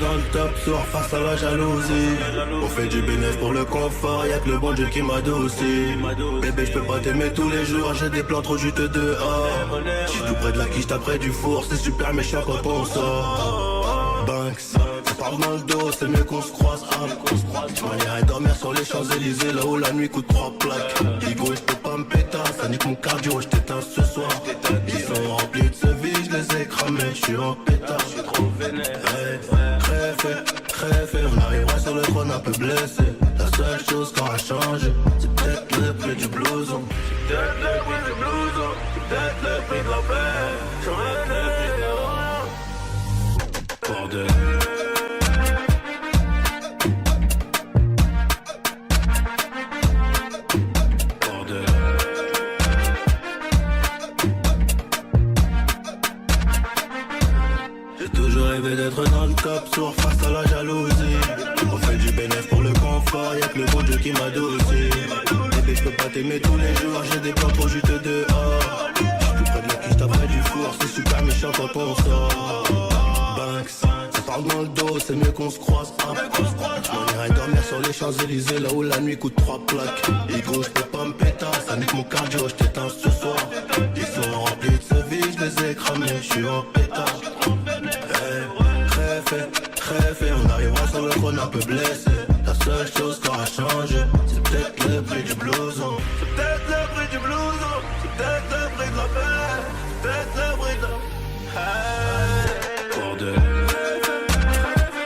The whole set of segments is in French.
dans le top soir face à la jalousie. On fait du bénéfice pour le confort, y'a que le bon Dieu qui m'adoucit. Bébé je peux pas t'aimer tous les jours, j'ai des plans trop juste dehors. J'suis tout près de la quiche, t'as près du four, c'est super méchant quand on sort. Banks, ça parle dans le dos, c'est mieux qu'on se croise. J'irais dormir sur les Champs-Élysées, là où la nuit coûte 3 plaques. Digo, j'peux pas me péter, ça nique mon cardio, j't'éteins ce soir. Ils sont remplis de ce vide, j'les ai cramés, j'suis en pétard, j'suis trop vénère. Crève, on arrivera sur le trône un peu blessé. La seule chose qu'on a changé, c'est peut-être le prix du blouson. C'est peut-être le prix du blouson, c'est peut-être le prix de la paix. J'aurais le prix de bordel. D'être dans le top soir face à la jalousie. On fait du bénéfice pour le confort, y'a que le bon Dieu qui m'adoucit. Bébé je peux pas t'aimer tous les jours, j'ai des plans trop juste dehors. J'suis tout près de la quiche, t'as près du four, c'est super méchant quand on sort. Banks, ça parle dans le dos, c'est mieux qu'on se croise. J'irais dormir sur les Champs-Élysées, là où la nuit coûte 3 plaques. Ego, j'peux pas me péter, ça nique mon cardio, j't'éteins ce soir. Ils sont remplis de ce vide, j'les ai cramés, j'suis en pétard. Crève, on arrivera sur le trône un peu blessé. La seule chose qu'on a changé, c'est peut-être le prix du blouson. C'est peut-être le prix du blouson, c'est peut-être le prix de la paix, c'est peut-être le prix de la... Bordel.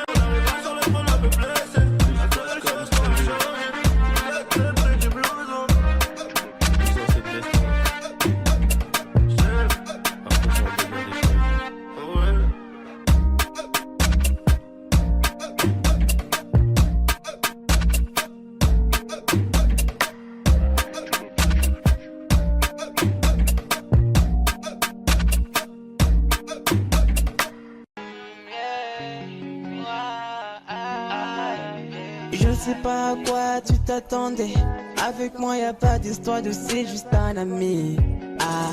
On arrivera sur le trône un peu blessé. La seule chose qu'on a changé, c'est peut-être le prix du blouson. Blouson c'est blessé. Je sais pas à quoi tu t'attendais. Avec moi y'a pas d'histoire de c'est juste un ami. À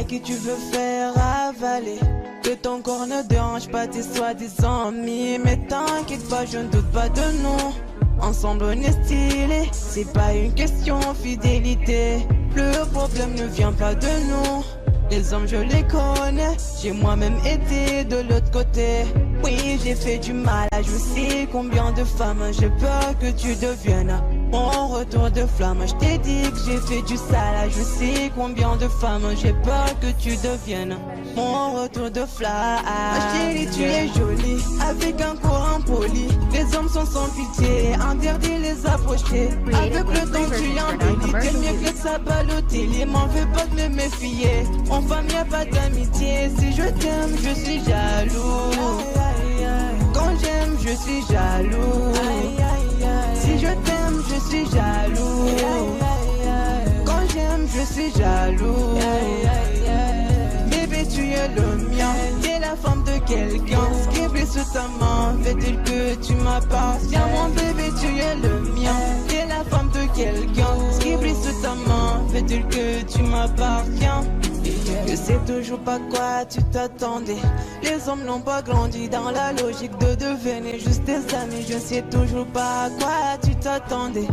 qui tu veux faire avaler. Que ton corps ne dérange pas tes soi-disant amis. Mais t'inquiète pas, je ne doute pas de nous. Ensemble on est stylé. C'est pas une question fidélité. Le problème ne vient pas de nous. Les hommes je les connais, j'ai moi-même été de l'autre côté. Oui j'ai fait du mal, je sais combien de femmes j'ai peur que tu deviennes mon retour de flamme. Je t'ai dit que j'ai fait du sale, je sais combien de femmes j'ai peur que tu deviennes mon retour de flamme. Chérie tu es jolie, avec un corps impoli. Les hommes sont sans pitié, interdit les approcher. Avec le temps tu embellis, t'es mieux que ça Balotelli. M'en veux pas de me méfier. En femme y'a pas d'amitié, si je t'aime je suis jaloux. Quand j'aime je suis jaloux. Si je t'aime je suis jaloux. Quand j'aime je suis jaloux. Bébé tu es le mien, t'es la femme de quelqu'un. Scribblé sous ta main, fait-il que tu m'appartiens. Mon bébé tu es le mien, t'es la femme de quelqu'un. Scribblé sous ta main, fait-il que tu m'appartiens. Je sais toujours pas quoi tu t'attendais. Les hommes n'ont pas grandi dans la logique de devenir juste des amis. Je sais toujours pas à quoi tu t'attendais.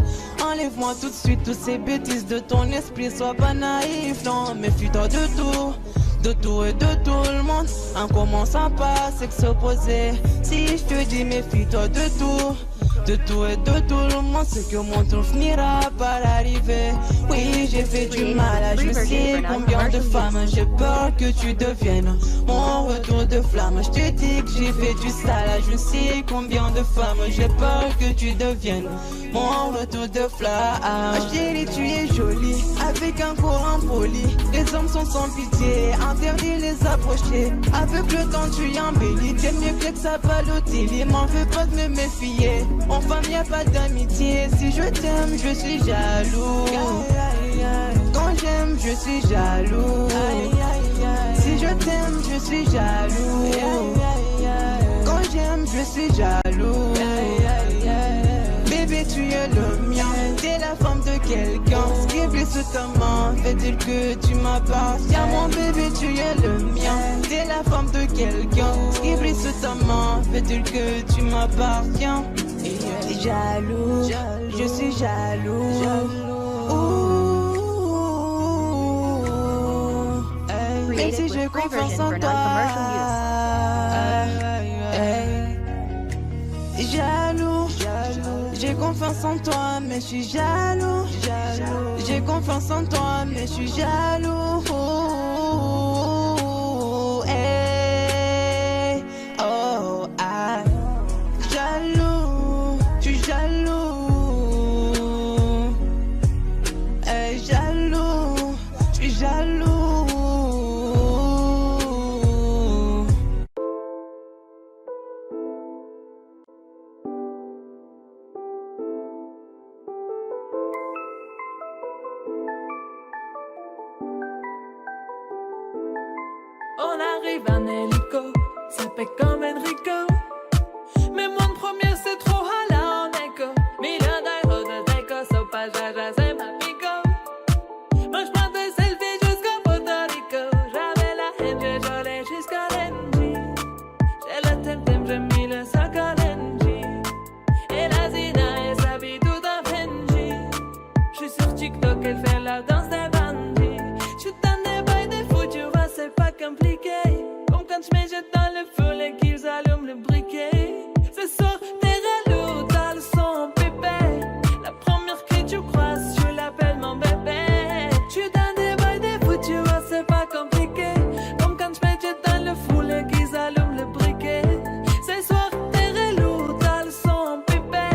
Enlève-moi tout de suite toutes ces bêtises de ton esprit. Sois pas naïf, non, méfie-toi de tout. De tout et de tout le monde. En commençant par s'opposer. Si je te dis méfie-toi de tout. De tout et de tout le monde, c'est que mon tour finira par arriver. Oui, j'ai fait du mal, je sais combien de femmes j'ai peur que tu deviennes mon retour de flamme. Je te dis que j'ai fait du sale, je sais combien de femmes j'ai peur que tu deviennes mon retour de flamme. Chérie, tu es jolie, avec un corps impoli. Les hommes sont sans pitié, interdit les approcher. Avec le temps tu embellis, t'es mieux que ça Balotelli. M'en veux pas de me méfier. En femme y'a pas d'amitié, si je t'aime je suis jaloux. Quand j'aime je suis jaloux. Si je t'aime je suis jaloux. Quand j'aime je suis jaloux. Bébé tu es le mien, T'es la femme de quelqu'un, ce qui est plus sous ta main, fait-il que tu m'appartiens. Mon bébé, tu es le mien. T'es la femme de quelqu'un, ce qui est plus sous ta main, fait-il que tu m'appartiens. T'es jaloux, je suis jaloux. Même si j'ai confiance en toi. Jaloux, j'ai confiance en toi, mais je suis jaloux. J'ai confiance en toi, mais je suis jaloux. Hey, oh, ah, jaloux, je suis jaloux. Hey, jaloux, je suis jaloux. On arrive en hélico, ça fait comme Enrico. Mais moi le premier c'est trop hala en écho. Million d'euros de déco, so pas jaja c'est ma pico. Moi j'prends des selfies jusqu'à Puerto Rico. J'avais la haine, j'ai jolé jusqu'à l'Engie. J'ai le temtem, j'ai mis le sac à l'Engie. Et la Zina, elle s'habille tout en Benji. J'suis sur TikTok, elle fait la danse des bandits. J'suis dans des bails des fous, tu vois c'est pas compliqué. Comme quand j'me jette dans le feu et qu'ils allument le briquet. Ce soir t'es relou, t'as le son pépé. La première que tu croises, je l'appelle mon bébé. J'suis dans des bails des fous, tu vois c'est pas compliqué. Comme quand j'me jette dans le fou et qu'ils allument le briquet. Ce soir t'es relou, t'as le son pépé.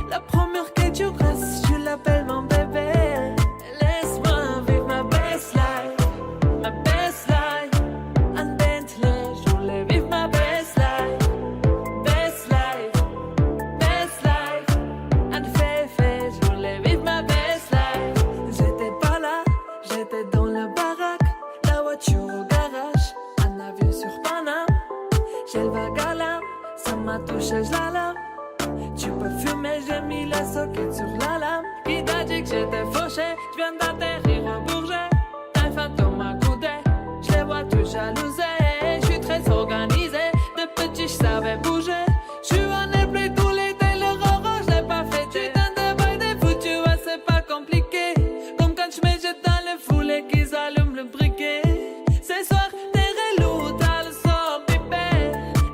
La première que tu croises, je l'appelle mon bébé. Laisse-moi vivre ma best life. Ma best life, en Bentley, je voulais vivre ma best life. Best life, en Féfé, je voulais vivre ma best life. J'étais pas là, j'étais dans le baraque, la voiture au garage, un avion sur Paname. J'ai le vague à l'âme, ça m'a touché, je la lame. Tu peux fumer, j'ai mis la socket sur la lame. Qui t'a dit que j'étais fauché, je viens d'atterrir au Bourget. Un fantôme à coudé, je les vois tous jalousés. Je suis très organisé, de petit je savais bouger. Je suis en airplay tous les l'été, le roro je l'ai pas fêté. Dans des bails des fous, tu vois c'est pas compliqué. Comme quand je me jette dans le foule et qu'ils allument le briquet. Ce soir t'es relou, t'as le son pipé.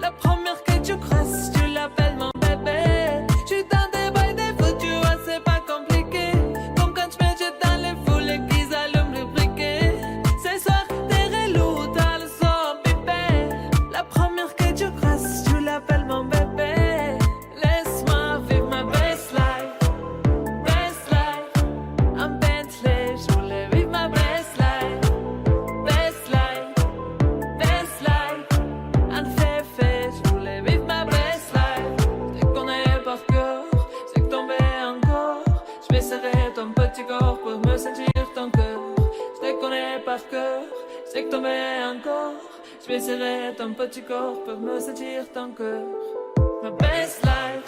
La première que tu crosses, tu l'appelles mon bébé. Je suis dans des bails des fous, tu vois c'est pas compliqué. Comme quand je me jette dans le foule et qu'ils allument le briquet. Ce soir t'es relou, t'as le son pipé. La première que tu crosses, tu l'appelles mon bébé. Laisse-moi vivre ma best life. Best life, en Bentley, je voulais vivre ma best life. Best life, en Féfé, je voulais vivre ma best life. Je te connais par cœur, c'est que tombé encore. Je vais serrer ton petit corps pour me sentir ton cœur. Je te connais par cœur, c'est que tombé encore. Je vais serrer ton petit corps pour me sentir ton cœur. Ma best life,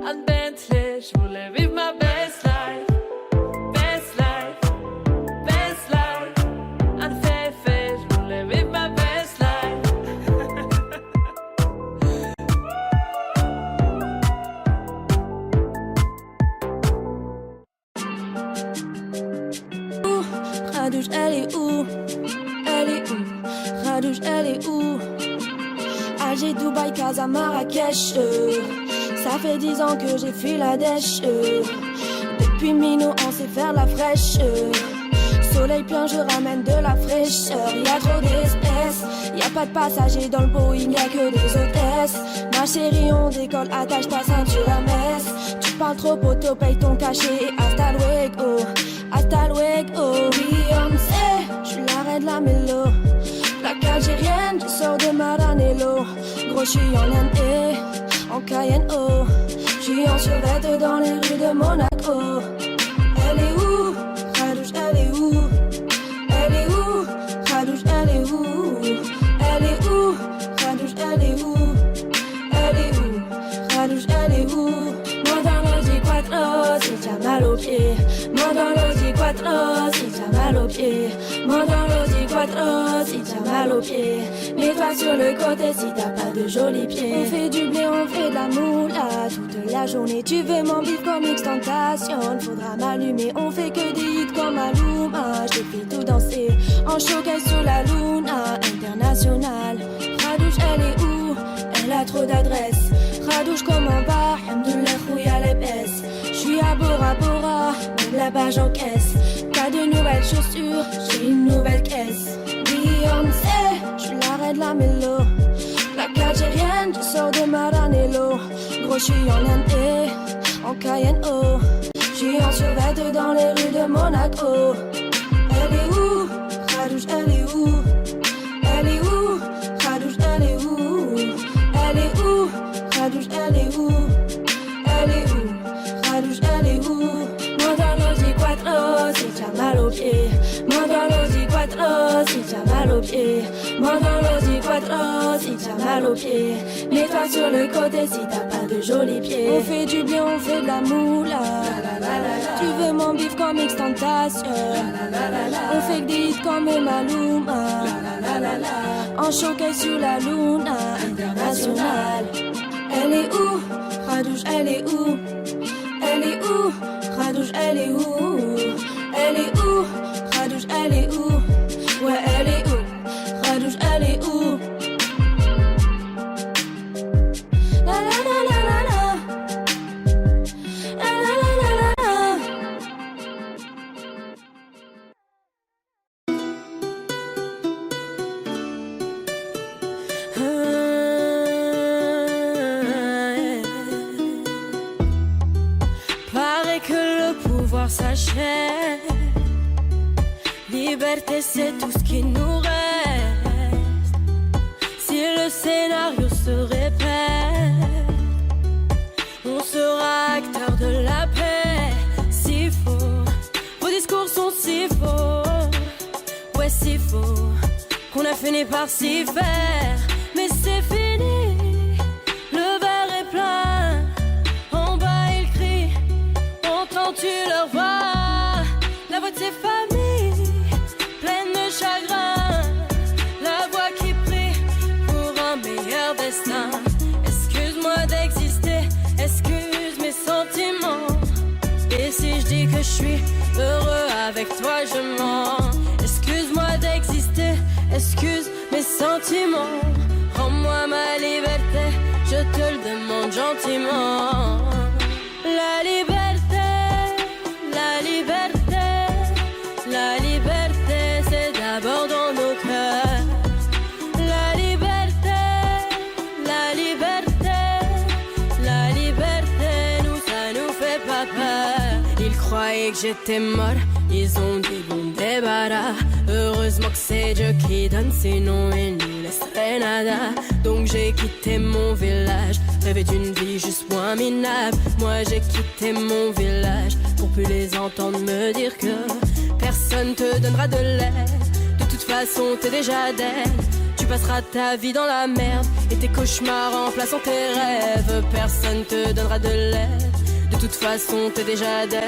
en Bentley, je voulais vivre ma best life. Best life, en Féfé, je voulais vivre ma best life. Radouche, elle est où? Elle est où? Radouche, elle est où? Alger, Dubaï, Casa, Marrakech. Ça fait 10 ans que j'ai fui la dèche. Depuis Mino, on sait faire la fraîche. Soleil plein, je ramène de la fraîcheur. Y'a trop d'espèces, y'a pas de passagers dans le Boeing, y'a que des hôtesses. Ma chérie, on décolle, attache ta ceinture à messe. Tu parles trop, poteau, paye ton cachet. Hasta luego, hasta luego. Beyoncé, j'suis la reine de la mélo. Plaque algérienne, je sors de Maranello. Gros, j'suis en Inde, en Cayenne, oh. J'suis en survette dans les rues de Monaco. Elle est où? Radouche, elle est où? Elle est où? Radouche, elle est où? Elle est où? Radouche, elle est où? Elle est où? Radouche, elle est où? Moi dans le j'y crois aux pieds. Mandalo di quattro, si t'as mal aux pieds. Mandalo di quattro, si t'as mal aux pieds. Mets-toi sur le côté si t'as pas de jolis pieds. On fait du blé, on fait de la moula toute la journée. Tu veux m'en vivre comme extentation, faudra m'allumer. On fait que des hits comme Maluma. Je te fais tout danser en showcase sur la Luna internationale. Radouche, elle est où? Elle a trop d'adresses. Radouche, comment va? Hamdoulah, rouille à l'épaisse. J'suis à Bora Bora, même là-bas j'encaisse. T'as de nouvelles chaussures, j'ai une nouvelle caisse. Beyoncé, j'suis la reine de la mélo. La algérienne, je sors de Maranello. Gros, j'suis en Inde, en Cayenne, oh. J'suis en survêt dans les rues de Monaco. Elle est où? Radouche, elle est où? Elle est où? Radouche, elle est où? Elle est où? Radouche, elle est où? Elle est où? Radouche, elle est où? Mandalo di quattro, si t'as mal aux pieds. Mandalo di quattro, si t'as mal aux pieds. Mandalo di quattro, si t'as mal aux pieds. Mets-toi sur le côté si t'as pas de jolis pieds. On fait du bien, on fait de la moula. Tu veux mon bif comme extentation. On fait que des hits comme Maluma. En showcase sur la Luna internationale. Elle est où? Radouche, elle est où? Elle est où? Radouche, elle est où? Elle est où? Radouche, elle est où? Ouais, elle est où? Radouche, elle est où? La la la la la la. La la la la la la. Paraît que le pouvoir s'achève. Liberté, c'est tout ce qui nous reste. Si le scénario se répète, on sera acteur de la paix. Si faux, vos discours sont si faux. Ouais, si faux, qu'on a fini par s'y faire. Mais c'est fini, le verre est plein. En bas ils crient, entends-tu leur voix? La voix de ses familles, pleine de chagrin. La voix qui prie pour un meilleur destin. Excuse-moi d'exister, excuse mes sentiments. Et si je dis que je suis heureux avec toi, je mens. Excuse-moi d'exister, excuse mes sentiments. Rends-moi ma liberté, je te le demande gentiment. La liberté, la liberté, la liberté, c'est d'abord dans nos cœurs. La liberté, la liberté, la liberté, nous ça nous fait pas peur. Ils croyaient que j'étais mort, ils ont dit bon débarras. Heureusement que c'est Dieu qui donne, sinon il nous laisserait nada. Donc j'ai quitté mon village, rêvé d'une vie juste moins minable. Moi j'ai quitté mon village pour plus les entendre me dire que personne te donnera de l'aide. De toute façon t'es déjà dead. Tu passeras ta vie dans la merde et tes cauchemars remplaçant tes rêves. Personne te donnera de l'aide. De toute façon t'es déjà dead.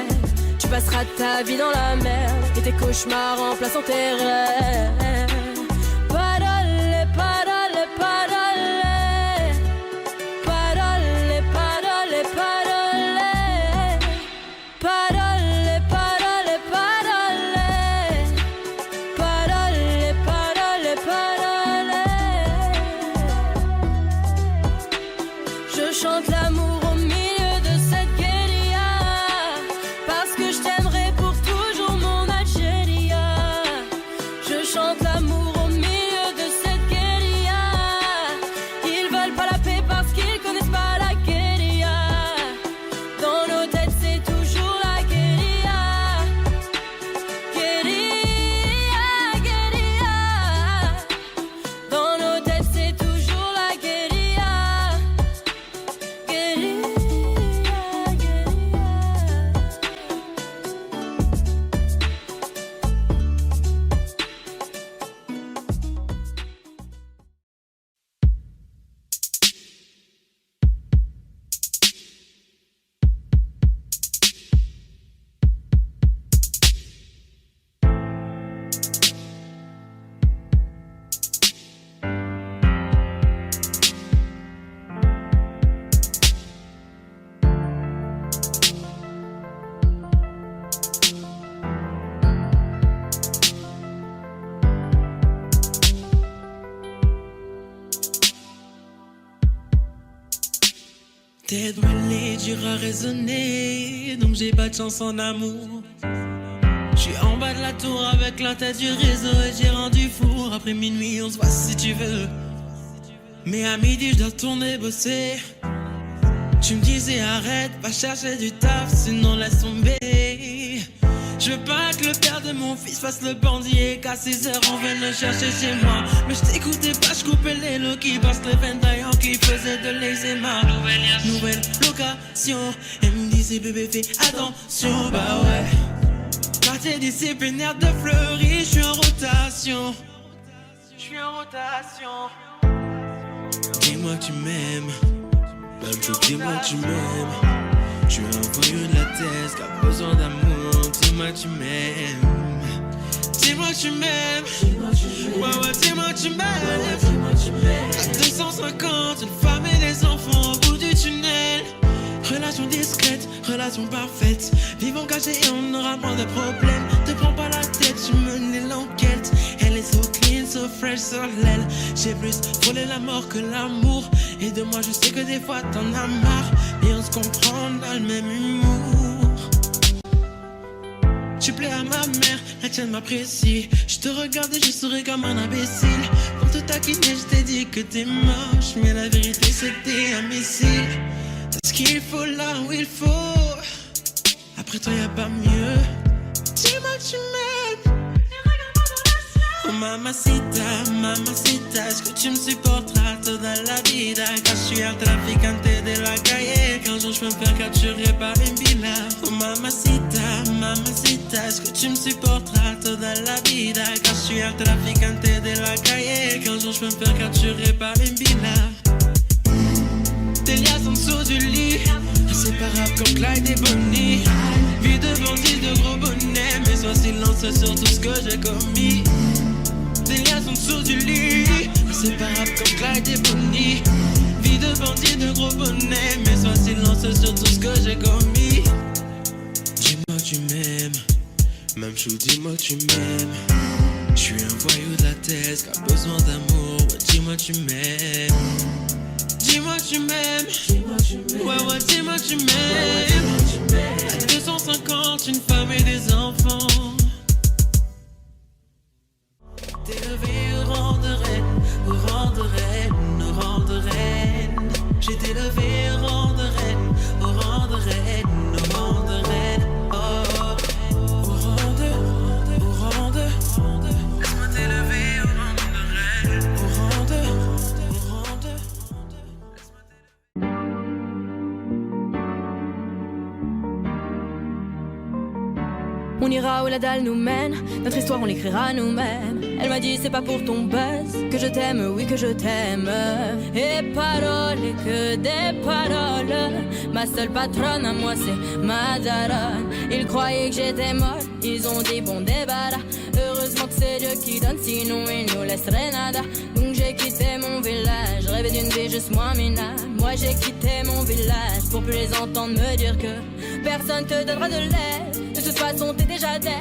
Tu passeras ta vie dans la merde et tes cauchemars remplaçant tes rêves. Parole, parole, parole. Parole, parole, parole. Parole, parole, parole. Parole, parole, parole. Je chante l'amour au milieu de cette guérilla, parce que je t'aimerai pour toujours mon Algéria. Je chante l'amour au milieu de cette guérilla. Ils veulent pas la paix parce qu'ils connaissent pas la guérilla. Dans nos têtes c'est toujours la guérilla. Guérilla, guérilla. Dans nos têtes c'est toujours la guérilla. Guérilla. T'es brûlé, dur à raisonner, donc j'ai pas de chance en amour. J'suis en bas de la tour avec la tête du réseau et j'ai rendu four. Après minuit on se voit si tu veux, mais à midi je dois retourner bosser. Tu me disais arrête, va chercher du taf, sinon laisse tomber. Je veux pas que le père de mon fils fasse le bandit et qu'à 6 heures on vienne le chercher chez moi. Mais je t'écoutais pas, je coupais les lots qui passent les ventaillants qui faisaient de l'eczéma. Nouvelle location, elle me disait bébé fais attention, bah ouais. Quartier disciplinaire de Fleury, je suis en rotation. Je suis en rotation. Dis-moi que tu m'aimes, même chose, dis-moi que tu m'aimes. Je suis un voyou de la thèse qui a besoin d'amour. Dis-moi que tu m'aimes. Dis-moi que tu m'aimes. Ouais, ouais, dis-moi que tu m'aimes. À 250, une femme et des enfants au bout du tunnel. Relation discrète, relation parfaite. Vivons cachés et on aura moins de problèmes. Te prends pas la tête, je menais l'enquête. Elle est so clean, so fresh sur l'aile. J'ai plus frôlé la mort que l'amour. Et de moi je sais que des fois t'en as marre. Et on se comprend dans le même humour. Tu plais à ma mère, la tienne m'apprécie. Je te regarde et je souris comme un imbécile. Pour te taquiner je t'ai dit que t'es moche, mais la vérité c'est que t'es un missile. T'as ce qu'il faut là où il faut. Après toi y'a pas mieux. Dis-moi que tu m'aimes. Oh mamacita, mamacita, est-ce que tu me supporteras toda la vida? Quand je suis un traficante de la calle, qu'un jour je peux me faire capturer par une villa. Oh mamacita, mamacita, est-ce que tu me supporteras toda la vida? Quand je suis un traficante de la calle, qu'un jour je peux me faire capturer par une villa. Tes liasses en dessous du lit, inséparables comme Clyde et Bonnie. Vie de bandit, de gros bonnet, mais sois silencieux sur tout ce que j'ai commis. Des liasses en dessous du lit, inséparables comme Clyde et Bonnie. Vie de bandit, de gros bonnet, mais sois silencieux sur tout ce que j'ai commis. Dis-moi que tu m'aimes, même chou, dis-moi que tu m'aimes. J'suis un voyou de la thèse qui a besoin d'amour, ouais, dis-moi que tu m'aimes. Dis-moi que tu m'aimes, ouais, ouais, dis-moi que tu m'aimes. À 250, une femme et des enfants. T'es levé au rang de reine, au rang de reine, au rang de reine. J'étais levé au rang de reine, au rang de reine, au rang de reine. Oh, au rang de, au rang de. Laisse-moi t'élever au rang de reine, au rang de, au rang de. On ira où la dalle nous mène, notre histoire on l'écrira nous-mêmes. Elle m'a dit c'est pas pour ton buzz que je t'aime, oui que je t'aime. Et paroles et que des paroles. Ma seule patronne à moi c'est ma daronne. Ils croyaient que j'étais molle, ils ont dit bon débarras. Heureusement que c'est Dieu qui donne, sinon il nous laisserait nada. Donc j'ai quitté mon village, rêvé d'une vie juste moins minable. Moi j'ai quitté mon village pour plus les entendre me dire que personne te donnera de l'aide. De toute façon t'es déjà dead.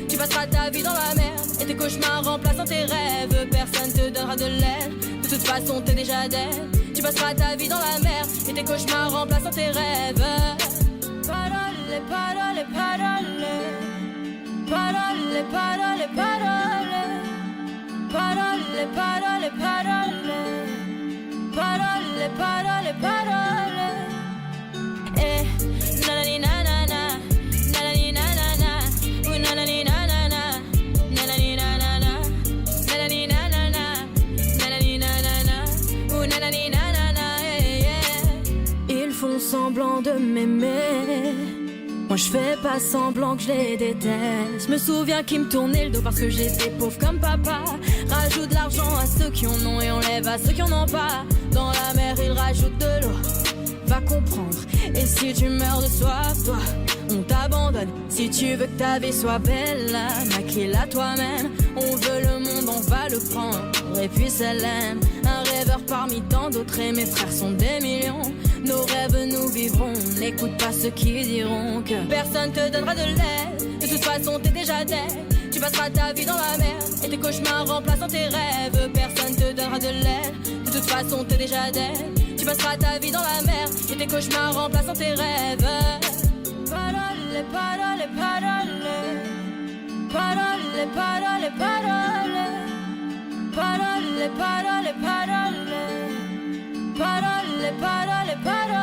Tu passeras ta vie dans la merde et tes cauchemars remplaçant tes rêves. Personne te donnera de l'aide. De toute façon t'es déjà dead. Tu passeras ta vie dans la merde et tes cauchemars remplaçant tes rêves. Parole, parole, parole. Parole, parole, parole. Parole, parole, parole. Parole, parole, parole. Eh, nanani nanana. Nanani nanana. Ooh, nanani nanana. Nanani nanana. Nanani nanana. Nanani nanana. Ooh, nanani nanana. Yeah, yeah. Ils font semblant de m'aimer. Moi je fais pas semblant que je les déteste. Je me souviens qu'ils me tournaient le dos parce que j'étais pauvre comme papa. Rajoute de l'argent à ceux qui en ont et enlève à ceux qui en ont pas. Dans la mer ils rajoutent de l'eau, va comprendre. Et si tu meurs de soif, toi, on t'abandonne. Si tu veux que ta vie soit belle, maquille-la toi-même. On veut le monde, on va le prendre. Et puis ça l'aime. Un rêveur parmi tant d'autres et mes frères sont des millions. Nos rêves nous vivrons, n'écoute pas ceux qui diront que personne te donnera de l'aide. De toute façon t'es déjà dead. Tu passeras ta vie dans la merde et tes cauchemars remplaçant tes rêves. Personne te donnera de l'aide. De toute façon t'es déjà dead. Tu passeras ta vie dans la mer et tes cauchemars remplaçant tes rêves. Parole, parole, parole. Parole, parole, parole. Parole, parole, parole. Parole, parole, parole.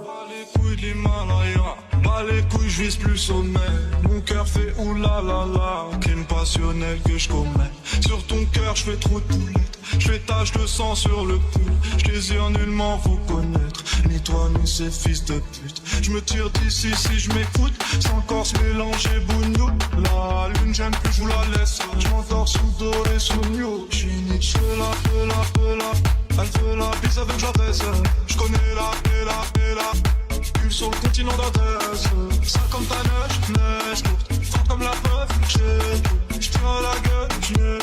Bas les couilles de l'Himalaya, bas les couilles, je vise plus sommet. Mon cœur fait oulala, crime passionnel que je commets. Sur ton cœur, je fais trop de poulettes, je fais tache de sang sur le pull. Je désire nullement vous connaître, ni toi ni ces fils de pute. Je me tire d'ici si je m'écoute, sans corps se mélanger bougnou. La lune j'aime plus, je vous la laisse. Je m'endors sous dos et sous new. J'suis Nietzsche, elle veut la bise avec j'adresse. Je connais la pule sur le continent d'Adresse. Ça comme ta neige courte, forte comme la preuve. Je tiens la gueule,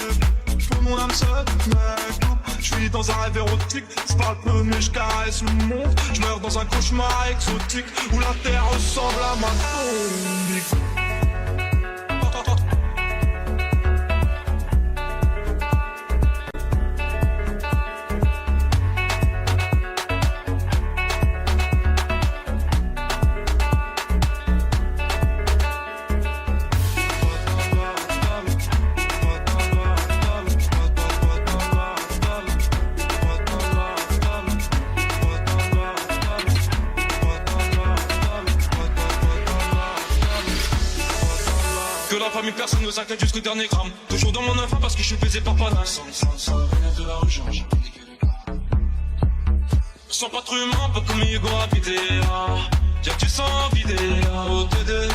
je pour mon âme seule, mec. Je suis dans un rêve érotique, c'est pas le peu mais je caresse le monde. Je meurs dans un cauchemar exotique où la terre ressemble à ma tombe. Personne ne s'inquiète jusqu'au dernier gramme. Toujours dans mon enfant parce que je suis pesé par panache. Sans de la rue, change. Sans pas trop humain, pas comme Hugo habité. Y'a que tu sens vidé. Au TD,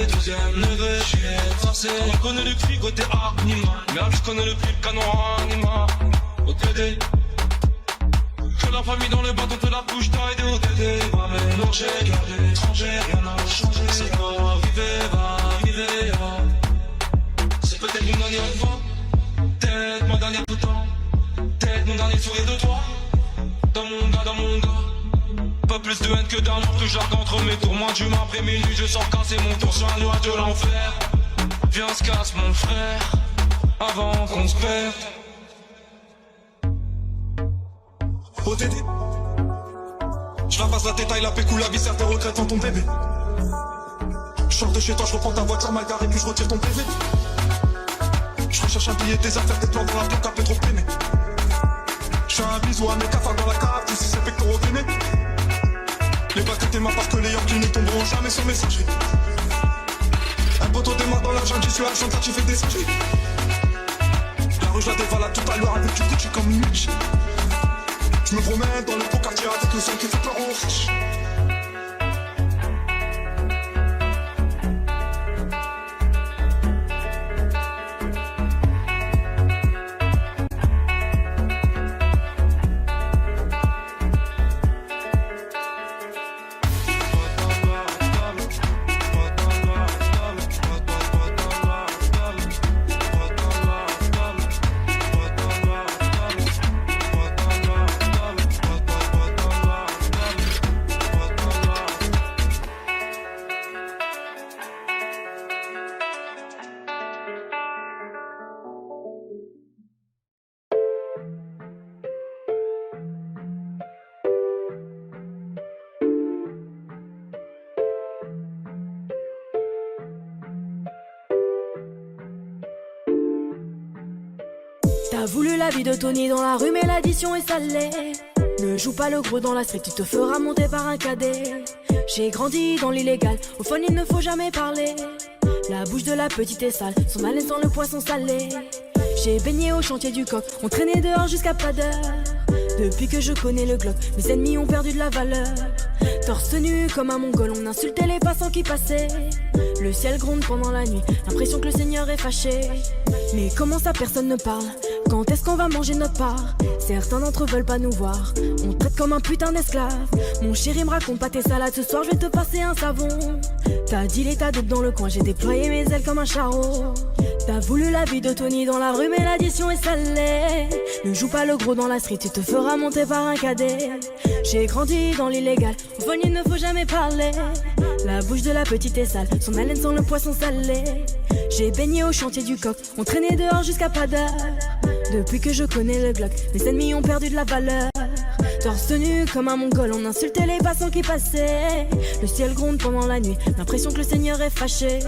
12ème degré. J'suis forcé. On connaît le cri côté animal. Merde, je connais le prix de canon animal. Au TD. Que la famille dans le bâton te la couche d'aide. Au TD. Va mélanger, garder étranger. Rien n'a changé. C'est pas arrivé, va arriver. C'est peut-être mon dernière fois, peut-être ma dernière tout temps, peut-être mon dernier sourire de toi. Dans mon gars, pas plus de haine que d'amour, que j'argue entre mes tours. Moins d'humain après minuit, je sors casser mon tour sur un nuage de l'enfer. Viens, se casse mon frère, avant qu'on se perde. OTD, je la passe la détaille, la pécou, la viscère, tes regrets dans ton bébé. Je sors de chez toi, je reprends ta voiture mal garée, puis je retire ton PV. Je recherche un billet, des affaires, des plans dans la tête, t'as trop peiné. Je fais un bisou à mes cafards dans la cave, tous ces pectoraux gainés. Les bacs étaient mains parce que les Yankees ne tomberont jamais sur messagerie. Un poteau démarre dans la jungle, j'y suis argentin, tu fais des sages. La rue, je la dévalade tout à l'heure avec du Gucci comme Mitch. Je me promène dans le beau quartier avec le son qui fait peur aux riches. T'as voulu la vie de Tony dans la rue mais l'addition est salée. Ne joue pas le gros dans la street, tu te feras monter par un cadet. J'ai grandi dans l'illégal, au fun il ne faut jamais parler. La bouche de la petite est sale, son haleine sent le poisson salé. J'ai baigné au chantier du coq, on traînait dehors jusqu'à pas d'heure. Depuis que je connais le Glock, mes ennemis ont perdu de la valeur. Torse nu comme un mongol, on insultait les passants qui passaient. Le ciel gronde pendant la nuit, l'impression que le Seigneur est fâché. Mais comment ça personne ne parle? Quand est-ce qu'on va manger notre part? Certains d'entre eux veulent pas nous voir, on traite comme un putain d'esclave. Mon chéri me raconte pas tes salades, ce soir je vais te passer un savon. T'as dit l'état dope dans le coin, j'ai déployé mes ailes comme un charreau. T'as voulu la vie de Tony dans la rue mais l'addition est salée. Ne joue pas le gros dans la street, tu te feras monter par un cadet. J'ai grandi dans l'illégal, au fun il ne faut jamais parler. La bouche de la petite est sale, son haleine sent le poisson salé. J'ai baigné au chantier du coq, on traînait dehors jusqu'à pas d'heure. Depuis que je connais le Glock, mes ennemis ont perdu de la valeur. Torse nu comme un mongol, on insultait les passants qui passaient. Le ciel gronde pendant la nuit, l'impression que le Seigneur est fâché.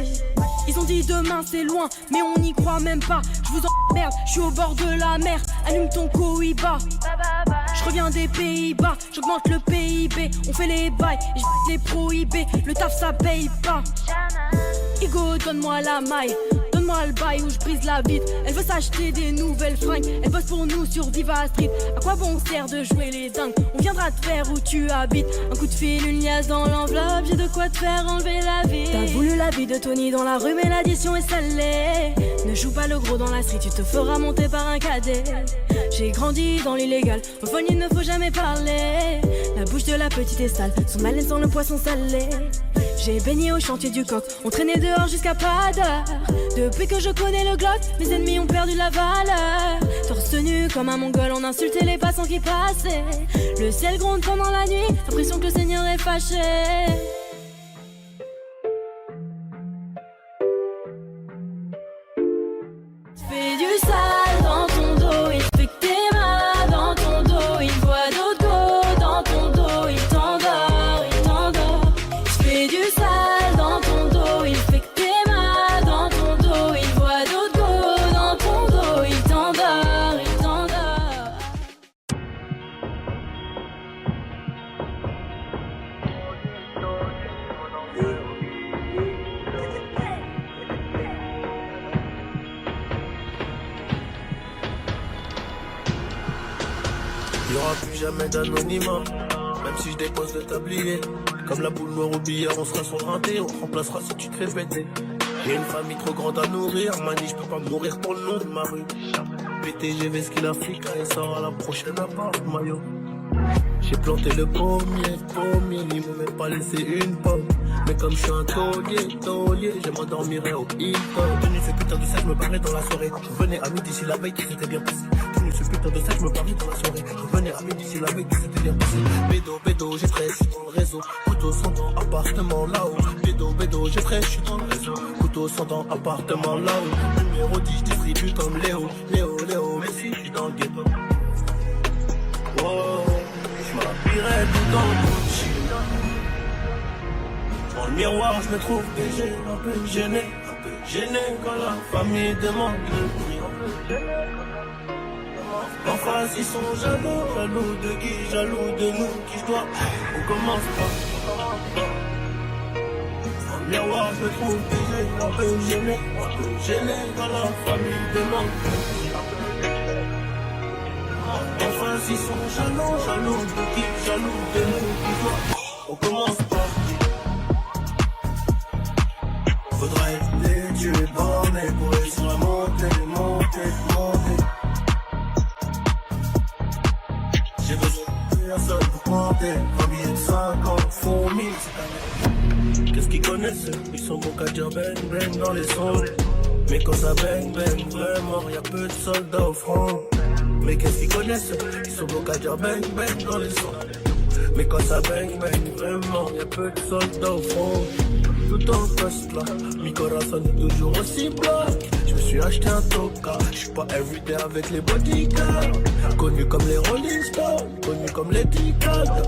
Ils ont dit demain c'est loin, mais on n'y croit même pas. Je vous emmerde, je suis au bord de la mer. Allume ton Cohiba. Je reviens des Pays-Bas, j'augmente le PIB. On fait les bails, et je les prohibés. Le taf ça paye pas. Igo, donne-moi la maille, donne-moi le bail où je brise la vitre. Elle veut s'acheter des nouvelles fringues, elle bosse pour nous sur Diva Street. À quoi bon sert de jouer les dingues? On viendra te faire où tu habites. Un coup de fil, une liasse dans l'enveloppe, j'ai de quoi te faire enlever la vie. T'as voulu la vie de Tony dans la rue, mais l'addition est salée. Ne joue pas le gros dans la street, tu te feras monter par un cadet. J'ai grandi dans l'illégal, au fond il ne faut jamais parler. La bouche de la petite est sale, son haleine sent le poisson salé. J'ai baigné au chantier du coq, on traînait dehors jusqu'à pas d'heure. Depuis que je connais le Glock, mes ennemis ont perdu la valeur. Torse nu comme un mongol, on insultait les passants qui passaient. Le ciel gronde pendant la nuit, l'impression que le Seigneur est fâché. Fais du sale dans ton dos, il fait que t'es mal dans ton dos. Il voit d'autres go dans ton dos, il t'endort, il t'endort. Fais du sale dans ton dos, il fait que t'es mal dans ton dos. Il voit d'autres go dans ton dos, il t'endort, il t'endort. Y'aura plus jamais d'anonymat, même si je dépose le tablier. Comme la boule noire au billard, on sera sur le rinté, on te remplacera si tu te fais péter. J'ai une famille trop grande à nourrir, manie, je peux pas mourir pour le nom de ma rue. PTGV, ce qu'il a fait, quand il sort à la prochaine appart, maillot. J'ai planté le pommier, il m'a même pas laissé une pomme. Mais comme je suis un taulier, je m'endormirai au Hilton. Tenu ce putain de sac, je me barrais dans la soirée. Je venais à midi si la veille, tout s'était bien passé. Tenu ce putain de sac, je me barrais dans la soirée. Je venais à midi si la veille, tout s'était bien passé. Bédo, j'ai fraîche, je suis dans le réseau. Couteau sans dents, appartement là-haut. Bédo, j'ai fraîche, je suis dans le réseau. Couteau sans dents, appartement là-haut. Numéro 10, je distribue comme Léo, mais si je suis dans le ghetto. Wow. J'm'habillerai tout dans Gucci. Dans le miroir, je me trouve déjà un peu gêné quand la famille demande le prix. En face, ils sont jaloux de qui, jaloux de nous, qui je dois. On commence pas. Dans le miroir, je me trouve déjà un peu gêné quand la famille demande le prix. Enfin, s'ils sont jaloux de qui, jaloux de nous, on commence par qui? Faudrait les tuer bornés pour réussir à monter. J'ai besoin de personne pour compter, un billet de 50 font 1000. Qu'est-ce qu'ils connaissent? Ils sont bons qu'à dire bang dans les sons. Mais quand ça bang vraiment, y'a peu de soldats au front. Mais qu'est-ce qu'ils connaissent? Ils sont bons qu'à dire bang dans les sons. Mais quand ça bang vraiment, y'a peu de soldats au front. Tout en poste là, mi corazon est toujours aussi black. Je me suis acheté un toka, je suis pas everyday avec les bodyguards. Connu comme les Rolling Stones, connu comme les Ticals.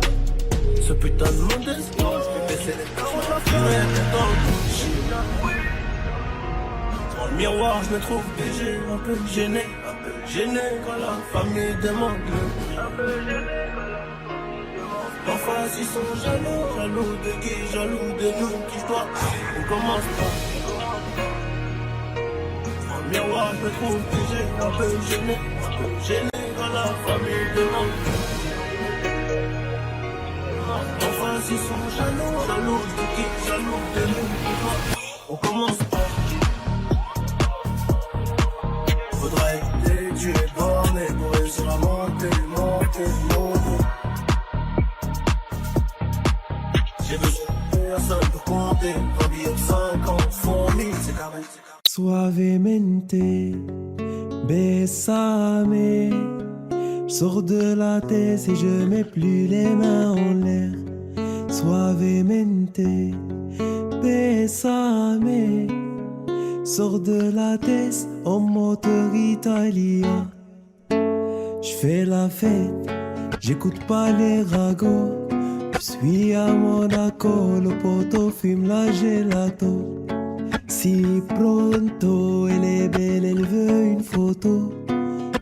Ce putain de monde d'espoir, baisser les carreaux, la fumée dans le Gucci. Dans le miroir, je me trouve déjà un peu gêné quand la famille demande le prix. En face, ils sont jaloux de qui, jaloux de nous, qui je dois. On commence pas. Dans le miroir, je me trouve déjà un peu gêné quand la famille demande le prix. En face, ils sont jaloux de qui, jaloux de nous, qui je dois. On commence pas. Faudrait les tuer bornés pour réussir à monter. J'ai besoin de personne pour compter, un billet de 50 font 1000, c'est carré. Suavemente, besame. Je sors de la tête et je mets plus les mains en l'air. suavemente, bésame. Sors de la tête en moteur italien. J'fais la fête, j'écoute pas les ragots. J'suis à Monaco, le poteau fume la gelato. Si pronto, elle est belle, elle veut une photo.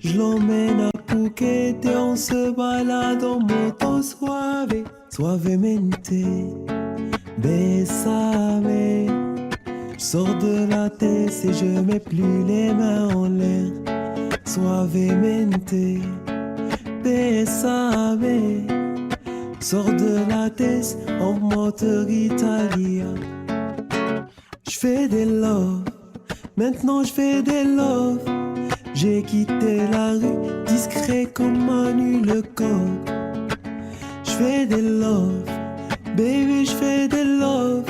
J'l'emmène à Phuket et on se balade en moto suave, suavemente, bésame. J'sors de la tête et je mets plus les mains en l'air. Suavemente, bésame. Sors de la tête en moteur italien. J'fais des love, maintenant j'fais des love. J'ai quitté la rue, discret comme Manu le coq. J'fais des love, baby j'fais des love.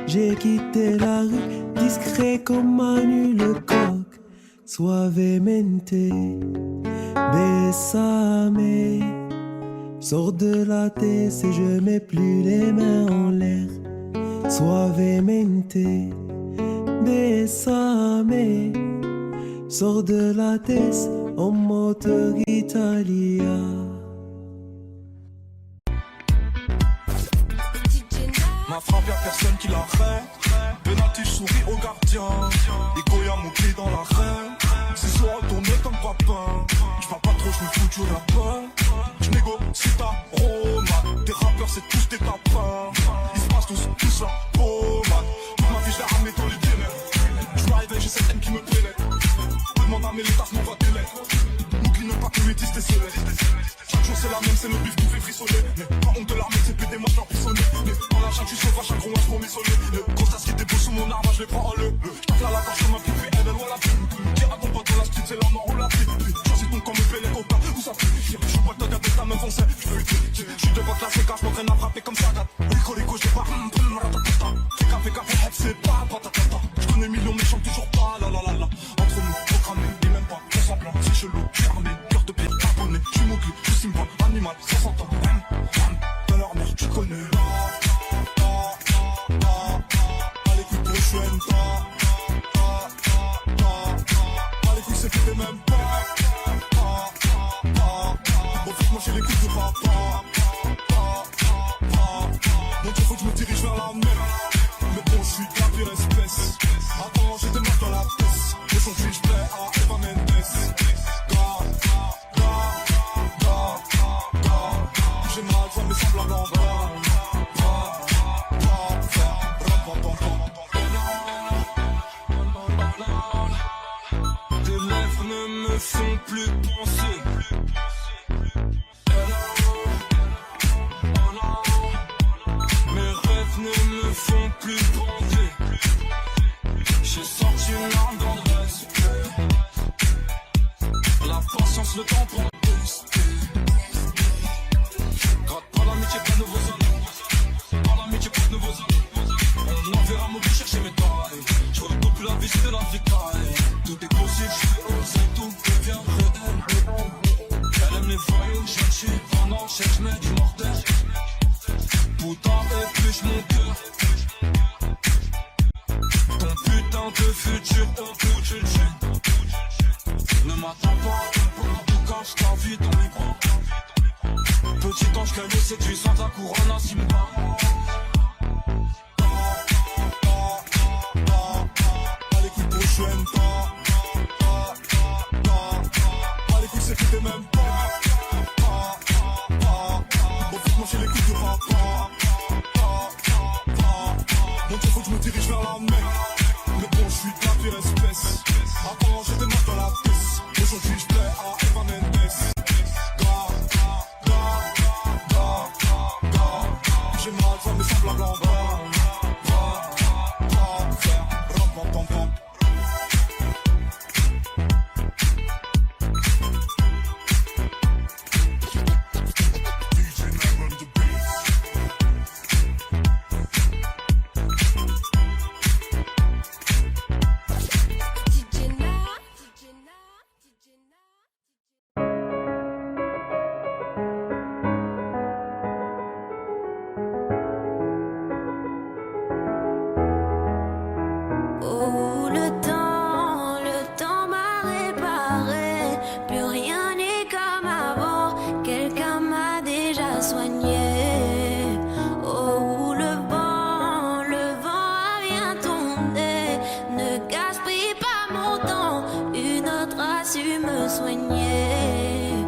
J'ai quitté la rue, discret comme Manu le coq. Suavemente, bésame. Sors de la tête et je mets plus les mains en l'air. Suavemente, bésame. Sors de la tête en moteur italien. Ma frappe y'a personne qui l'arrête. Penalty souris au gardien. Ikoya mon pied dans l'arène. C'est soir tourné comme papin. J'parle pas trop, j'me fous du rappeur. J'négocie ta romade. Tes rappeurs c'est tous des tapins. Ils se passent tous la pommade. Toute ma vie j'l'ai ramené dans les ténèbres. J'm'arrive et j'ai cette haine qui me pénètre. Demande à mes létas, m'envoie des lettres. N'oublie même pas que le métis t'es célèbre. Chaque jour c'est la même, c'est le bif qui me fait frissonner. Mais pas honte de l'armée, c'est pété, moi j'peux frissonner. Mais dans la chatte, tu sauvage, un gros match pour m'issoler. Le gros tas qui était beau sous mon arme, je les prends en le. J'tape là la gorge comme un pipi, elle la pue. Tire à ton pote dans la street, c'est là, on roule la pue. Choisis ton camp, me fait les copains, où ça pue. J'suis pas le temps de ta main foncée. J'suis devant classe, les gars, j'm'entraîne à frapper comme ça, date. Rico, j'ai pas. Fais café, c'est pas patatata. J'connais millions, mais chante toujours pas, la la la la. Entre nous, programmé, et même pas, on s'en plan, c'est chelou, j'suis armé, cœur de pierre, abonné, j'suis mobile, j'suis simple, animal, 60 ans, dans leur mère, tu connais. À l'écoute prochaine, à l'écoute, c'est que t'es même pas. Bon, moi j'ai l'écoute de papa. Donc il faut que je me dirige vers la mer. Mais bon, je suis de la pire espèce. Attends, j'étais mort dans la pièce. Aujourd'hui, je plais à Eva Mendes. J'ai mal, je vois mes semblables en bas. Tes lèvres ne me font plus penser. Mes rêves ne me font plus bander. J'ai sorti une arme dans le respect. La patience, le temps pour me tester. Gratte pas l'amitié, pas de nouveaux amis. Pas l'amitié, pas de nouveaux amis. On enverra mon but chercher mes tailles. Je redouble plus la visite de la vicaille. Tout est possible, je fais oser, tout devient réel. Elle aime les voyous, je tue pendant chaque mec du mortel. Putain, épluche mon cœur. Ton putain de futur, au bout du jeu. Ne m'attends pas, en tout cas, je t'invite dans mes bras. Petit ange qu'elle me séduit sans ta couronne à Simba. À l'écoute prochaine, à l'écoute, c'est que t'es même pas. Bon, moi j'ai l'écoute de papa. Donc il faut que je me dirige vers la mer. Mais bon, je suis de la pire espèce. Attends, j'étais mort dans la pièce. Aujourd'hui, je plais à Eva Mendes. J'ai mal, je vois mes semblables en bas. DJ Na. soigner.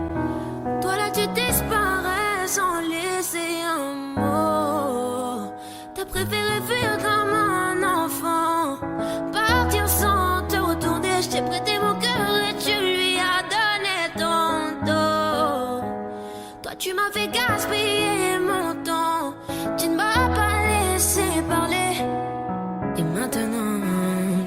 Toi là tu disparais sans laisser un mot. T'as préféré fuir comme un enfant, partir sans te retourner. Je t'ai prêté mon cœur et tu lui as donné ton dos. Toi tu m'as fait gaspiller mon temps, tu ne m'as pas laissé parler. Et maintenant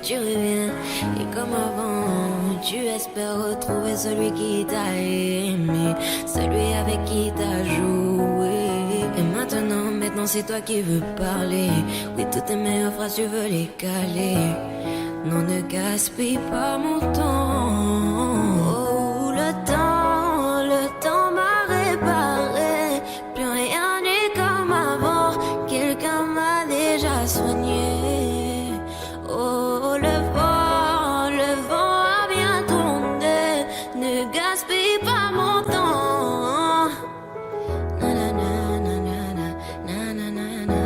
tu reviens et comme avant tu espères retrouver celui qui t'a aimé, celui avec qui t'as joué. Et maintenant c'est toi qui veux parler. Oui, toutes tes meilleures phrases tu veux les caler. Non, ne gaspille pas mon temps. Oh, le temps m'a réparé. Plus rien n'est comme avant, quelqu'un m'a déjà soigné. Oh, le vent a bien tourné. Ne gaspille pas mon temps. Na na na na na na na na.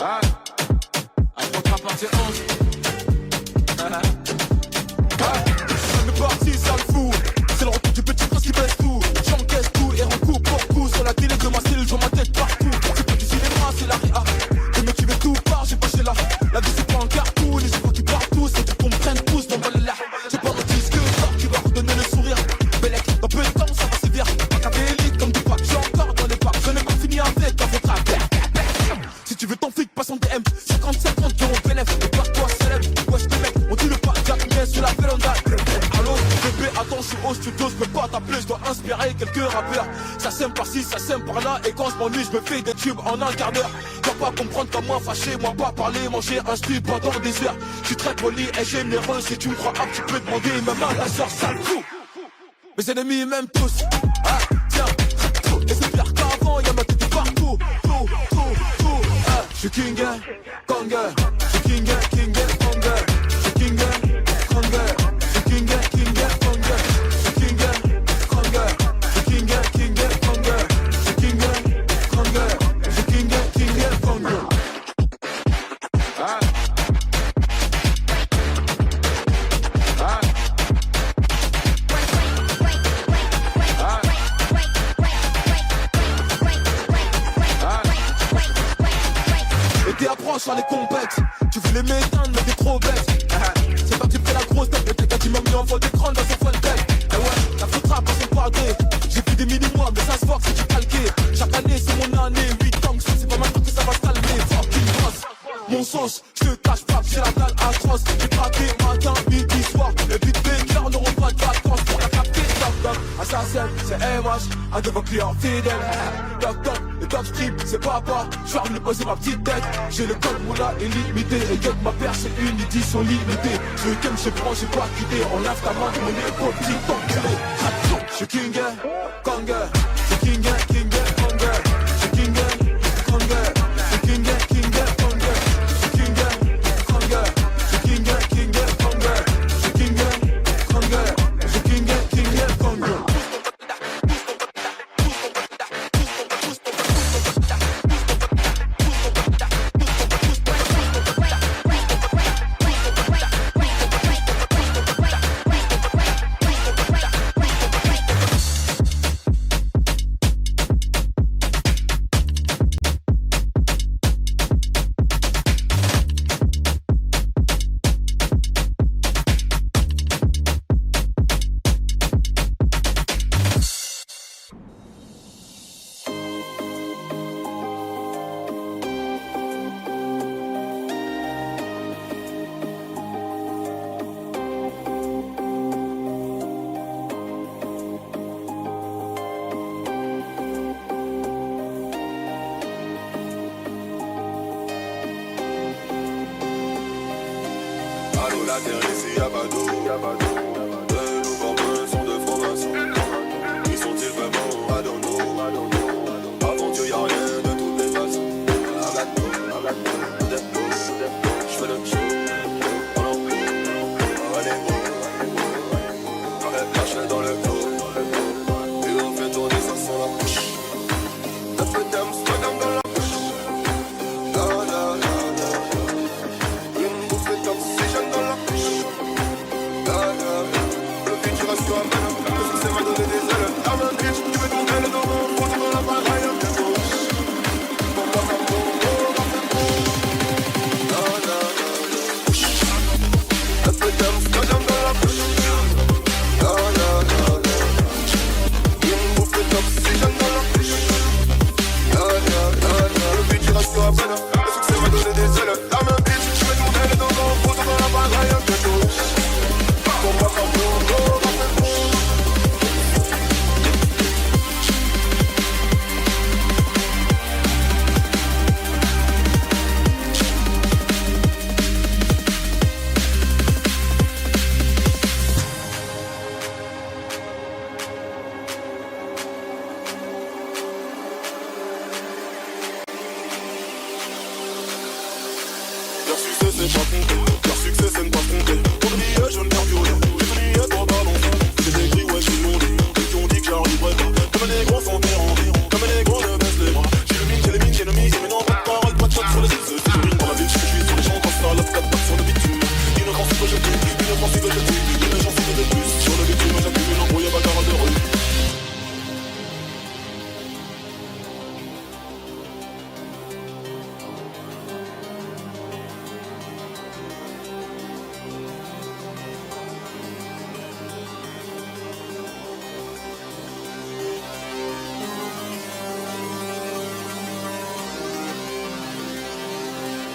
Ah, à partir 11. On est parti, ça le fout. C'est le retour du petit prince qui baisse tout. J'encaisse tout et rends coup pour coup. Sur la télé de ma style, je vois ma tête partout. C'est pas du cinéma, c'est la réa. Les mecs qui veulent tout part, j'ai pas chez là. La vie c'est pas un cartoon, les gens qui partent tous. C'est du qu'on me prenne tous dans le l'air. J'ai pas mon disque d'or qui va redonner le sourire. Bellec, dans peu de temps, ça va sévir. Macabélique comme du pack, j'ai encore dans les packs. Je n'ai pas fini avec un votre affaire. Si tu veux ton flic, passe en DM. 50-50 euros bénéf, et pas toi célèbre. Wesh les mecs, on dit le pas, Jack, mais sur la véranda. Allô, bébé, attends, je suis au studio, je peux pas t'appeler, je dois inspirer quelques rappeurs. Ça sème par-ci, ça sème par-là, et quand je m'ennuie, je me fais des tubes en un quart d'heure. Tu vas pas comprendre qu'à moi fâché, moi pas parler, manger un stup pendant des heures. Je suis très poli et généreux, si tu me crois up, tu peux demander, même à la soeur, sale fou. Mes ennemis m'aiment tous, ah, tiens, et c'est pire qu'avant, y'a ma tête partout, tout, je suis king, Kanga, je suis king, Kanga, je suis king, Kanga, je suis king, Kanga, je suis king, Kanga, je suis king, Kanga, je suis king, Kanga, je suis king, Kanga. Ah. Ah. T'es approche sur les compètes. Tu voulais m'éteindre mais t'es trop bête. C'est pas que j'ai pris la grosse tête, mais t'es tu m'as mis en fond d'écran dans son fun tech. Et ouais, la faute rap c'est pas gré. J'ai fait des mini-mois mais ça se voit que c'est du calqué. Chaque année c'est mon année, 8 ans que c'est pas maintenant que ça va se calmer. Fucking boss, mon sens, je te cache pas que j'ai la dalle atroce. J'ai craqué matin, midi, soir. Le beat maker n'auront pas de vacances pour la capter. Toc toc, assassin, c'est MH, un de vos clients fidèles. Toc toc, le top strip, c'est papa. Je suis venu poser ma petite tête. J'ai le code moula illimité. Et que ma paire c'est une édition limitée. Je t'aime, je prends, j'ai pas quitté. On lave ta main de mon épaule, petit enculé. Je suis king, Kanga. Je suis king, Kanga. Je suis king, Kanga. Je suis king, Kanga. Je suis king, Kanga. Je suis king, Kanga. Je suis king, Kanga. Je suis king, Kanga. La terre ici y'a pas d'eau. De nos formes sont de francs-maçons. Qui sont-ils vraiment? I don't know. Avant Dieu y'a rien de toutes les façons. J'fais le show. Lâche-le dans le clos. Et on fait tourner ça sans la bouche.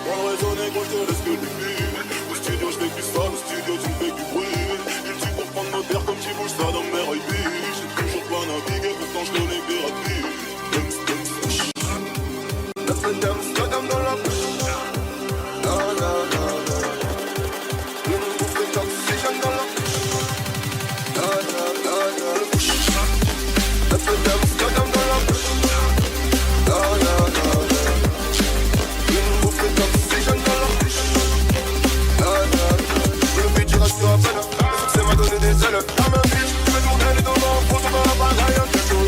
Pas raisonner quand je te laisse que du fil. Au studio je fais que ça, au studio tu me fais du bruit. Il tue pour prendre nos terres comme tu bouges ça dans mes rugby. J'ai toujours pas navigué, pourtant je connais que des rapides. Amsterdam dans la bouche. La la la la. Une bouffe de toxygène dans la bouche. La la la la la bouche. Amsterdam dans la bouche. La la la la. Une bouffe de toxygène dans la bouche. La la la. Le beat du reste à peine. Le succès m'a donné des ailes. La main vide, tu veux tourner les deux mains. Faut tomber la bagaille un peu chaud.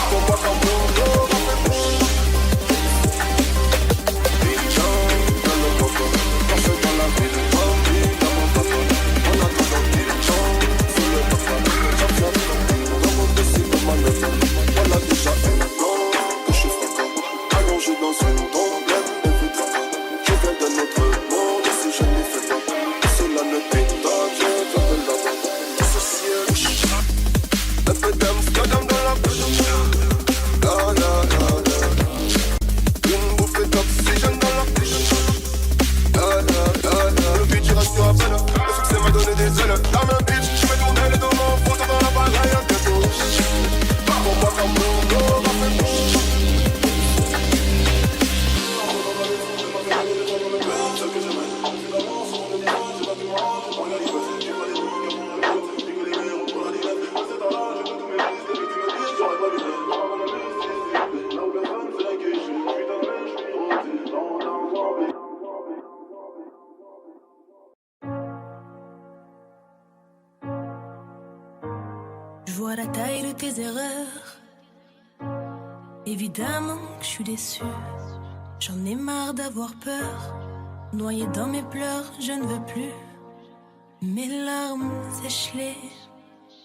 Pour moi comme mon dos. Allongé dans une tombe, évidemment. Je viens de notre monde, et si je n'y fais pas, cela ne t'étonne, je viens de là-bas. Dissocié, un peu d'Amsterdam dans la bouche. La la la la. Une bouffée d'oxygène dans la bouche. La la la la. Le beat il reste à peine. Le succès m'a donné des ailes. La main bitch, je fais tourner les deux mains. Faut dans la bagaille un gâteau. Pour moi comme mon dos, ma fait bouche. Je vois la taille de tes erreurs. Évidemment que je suis déçue. J'en ai marre d'avoir peur. Noyée dans mes pleurs, je ne veux plus. Mes larmes sèchent-les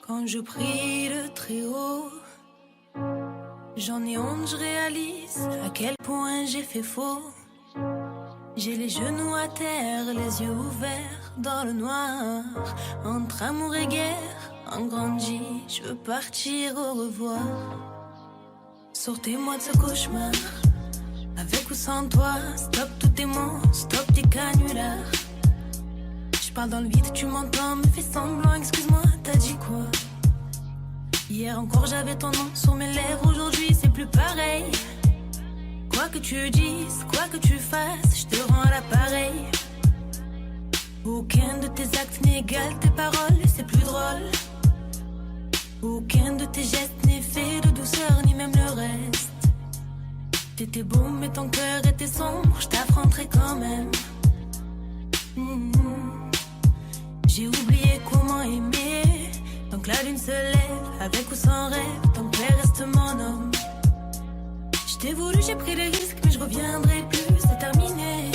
quand je prie le très haut. J'en ai honte, je réalise à quel point j'ai fait faux. J'ai les genoux à terre, les yeux ouverts dans le noir. Entre amour et guerre, en grandi, je veux partir au revoir. Sortez-moi de ce cauchemar, avec ou sans toi. Stop tous tes mots, stop tes canulars. Je parle dans le vide, tu m'entends, me fais semblant, excuse-moi, t'as dit quoi? Hier encore j'avais ton nom sur mes lèvres, aujourd'hui c'est plus pareil. Quoi que tu dises, quoi que tu fasses, je te rends à l'appareil. Aucun de tes actes n'égale tes paroles, c'est plus drôle. Aucun de tes gestes n'est fait de douceur, ni même le reste. T'étais beau mais ton cœur était sombre, je t'affronterai quand même. J'ai oublié comment aimer. Donc la lune se lève, avec ou sans rêve, ton père reste mon homme. Je t'ai voulu, j'ai pris des risques, mais je reviendrai plus, c'est terminé.